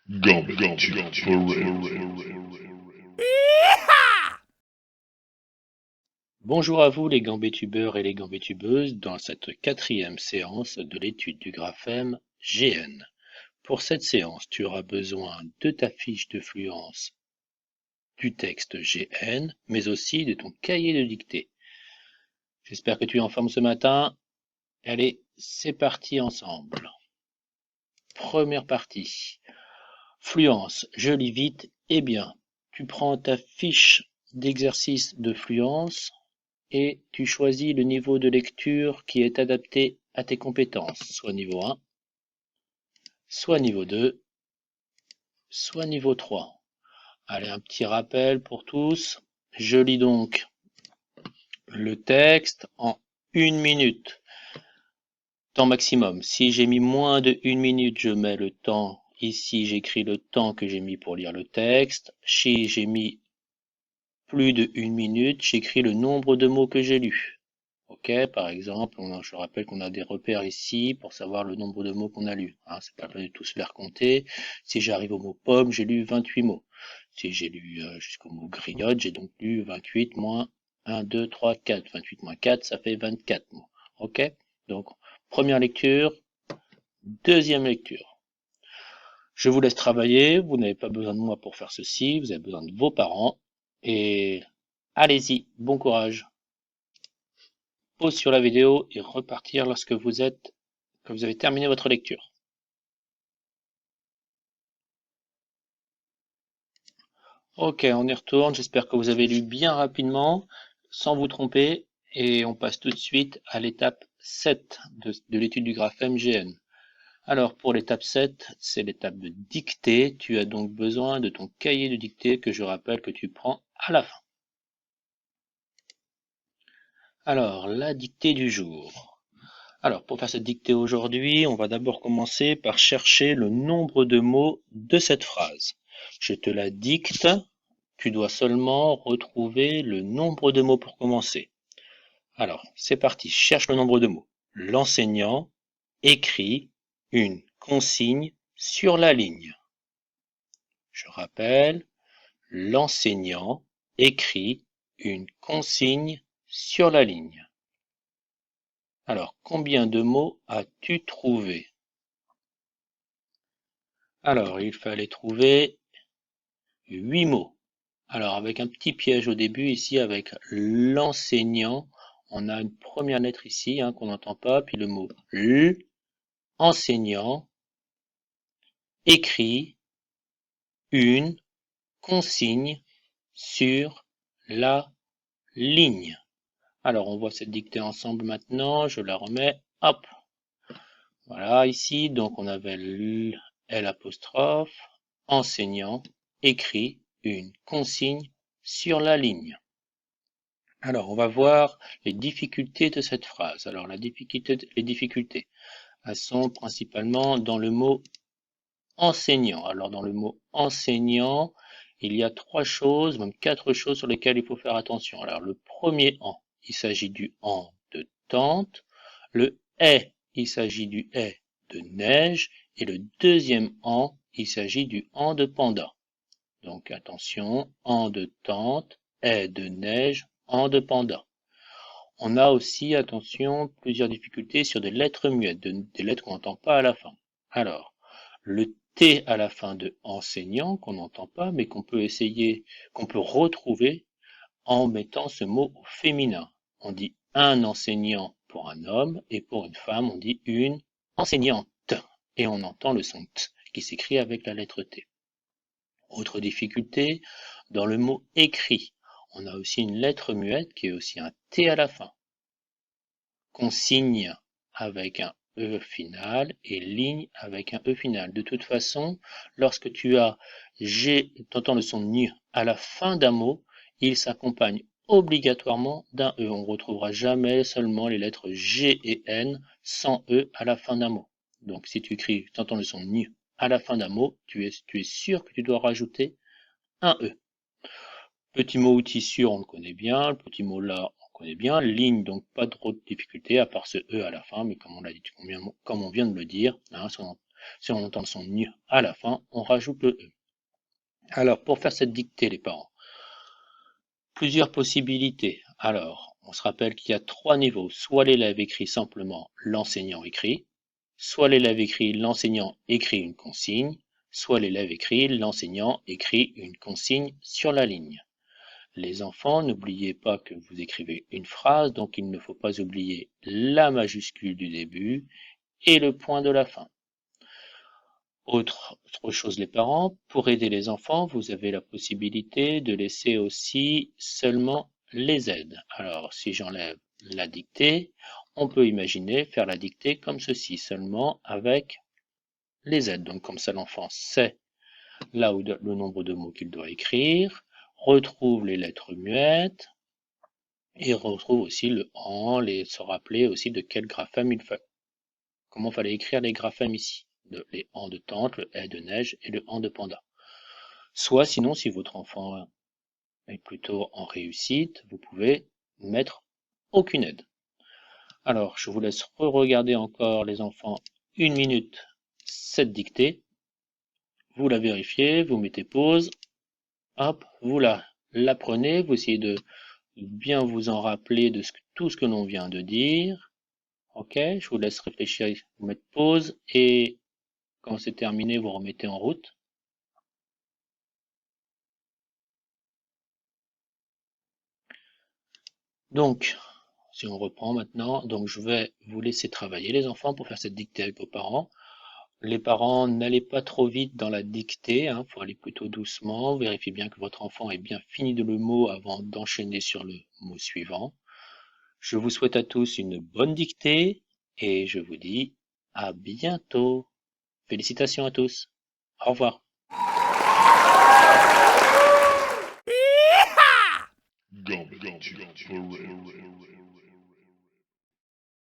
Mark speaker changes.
Speaker 1: Gambit forever.
Speaker 2: Bonjour à vous les gambétubeurs et les gambétubeuses dans cette quatrième séance de l'étude du graphème GN. Pour cette séance, tu auras besoin de ta fiche de fluence, du texte GN, mais aussi de ton cahier de dictée. J'espère que tu es en forme ce matin. Allez, c'est parti ensemble. Première partie. Fluence, je lis vite et bien. Tu prends ta fiche d'exercice de fluence et tu choisis le niveau de lecture qui est adapté à tes compétences, soit niveau 1, soit niveau 2, soit niveau 3. Allez, un petit rappel pour tous. Je lis donc le texte en 1 minute. Temps maximum. Si j'ai mis moins de 1 minute, je mets le temps. Ici, j'écris le temps que j'ai mis pour lire le texte. Si j'ai mis plus de 1 minute, j'écris le nombre de mots que j'ai lus. Ok, par exemple, je rappelle qu'on a des repères ici pour savoir le nombre de mots qu'on a lus. Hein, c'est pas la peine de tous les recompter. Si j'arrive au mot pomme, j'ai lu 28 mots. Si j'ai lu jusqu'au mot griotte, j'ai donc lu 28 moins 1, 2, 3, 4. 28 moins 4, ça fait 24 mots. Ok, donc première lecture, deuxième lecture. Je vous laisse travailler, vous n'avez pas besoin de moi pour faire ceci, vous avez besoin de vos parents. Et allez-y, bon courage. Pause sur la vidéo et repartir lorsque vous avez terminé votre lecture. Ok, on y retourne. J'espère que vous avez lu bien rapidement, sans vous tromper. Et on passe tout de suite à l'étape 7 de l'étude du graphème GN. Alors, pour l'étape 7, c'est l'étape de dictée. Tu as donc besoin de ton cahier de dictée que je rappelle que tu prends à la fin. Alors, la dictée du jour. Alors, pour faire cette dictée aujourd'hui, on va d'abord commencer par chercher le nombre de mots de cette phrase. Je te la dicte, tu dois seulement retrouver le nombre de mots pour commencer. Alors, c'est parti, cherche le nombre de mots. L'enseignant écrit une consigne sur la ligne. Je rappelle, l'enseignant écrit une consigne sur la ligne. Alors, combien de mots as-tu trouvé? Alors, il fallait trouver 8 mots. Alors, avec un petit piège au début, ici, avec l'enseignant, on a une première lettre ici, qu'on n'entend pas, puis le mot L, enseignant, écrit une consigne sur la ligne. Alors, on voit cette dictée ensemble maintenant, je la remets, hop. Voilà, ici, donc on avait L apostrophe, enseignant, écrit une consigne sur la ligne. Alors, on va voir les difficultés de cette phrase. Alors, les difficultés, elles sont principalement dans le mot enseignant. Alors, dans le mot enseignant, il y a 3 choses, même 4 choses sur lesquelles il faut faire attention. Alors, le premier en, il s'agit du en de tente. Le est, il s'agit du est de neige. Et le deuxième en, il s'agit du en de panda. Donc, attention, en de tente, est de neige, en de panda. On a aussi, attention, plusieurs difficultés sur des lettres muettes, des lettres qu'on n'entend pas à la fin. Alors, le T à la fin de enseignant, qu'on n'entend pas, mais qu'on peut retrouver en mettant ce mot au féminin. On dit un enseignant pour un homme, et pour une femme, on dit une enseignante. Et on entend le son T qui s'écrit avec la lettre T. Autre difficulté, dans le mot écrit, on a aussi une lettre muette qui est aussi un T à la fin. Consigne avec un E final et ligne avec un E final. De toute façon, lorsque tu entends le son N à la fin d'un mot, il s'accompagne obligatoirement d'un E. On ne retrouvera jamais seulement les lettres G et N sans E à la fin d'un mot. Donc si tu entends le son N à la fin d'un mot, tu es sûr que tu dois rajouter un E. Petit mot outil sûr, on le connaît bien. Le petit mot là, on connaît bien. Ligne, donc pas trop de difficulté, à part ce E à la fin, mais comme on l'a dit, comme on vient de le dire, Si on entend le son ñ à la fin, on rajoute le E. Alors, pour faire cette dictée, les parents, plusieurs possibilités. Alors, on se rappelle qu'il y a 3 niveaux. Soit l'élève écrit simplement, l'enseignant écrit, soit l'élève écrit, l'enseignant écrit une consigne, soit l'élève écrit, l'enseignant écrit une consigne sur la ligne. Les enfants, n'oubliez pas que vous écrivez une phrase, donc il ne faut pas oublier la majuscule du début et le point de la fin. Autre chose les parents, pour aider les enfants, vous avez la possibilité de laisser aussi seulement les aides. Alors, si j'enlève la dictée, on peut imaginer faire la dictée comme ceci, seulement avec les aides. Donc, comme ça, l'enfant sait là où le nombre de mots qu'il doit écrire, retrouve les lettres muettes, et retrouve aussi le AN, se rappeler aussi de quel graphème il fait. Comment fallait écrire les graphèmes ici. Les AN de tente, le E de neige et le AN de panda. Soit sinon, si votre enfant est plutôt en réussite, vous pouvez mettre aucune aide. Alors, je vous laisse re-regarder encore les enfants 1 minute cette dictée. Vous la vérifiez, vous mettez pause, hop, vous la prenez, vous essayez de bien vous en rappeler de tout ce que l'on vient de dire. Ok, je vous laisse réfléchir, vous mettre pause et quand c'est terminé, vous remettez en route. Donc, si on reprend maintenant, donc je vais vous laisser travailler les enfants pour faire cette dictée avec vos parents. Les parents, n'allez pas trop vite dans la dictée, hein, faut aller plutôt doucement. Vérifiez bien que votre enfant ait bien fini le mot avant d'enchaîner sur le mot suivant. Je vous souhaite à tous une bonne dictée et je vous dis à bientôt. Félicitations à tous. Au revoir.
Speaker 1: Gumby for real.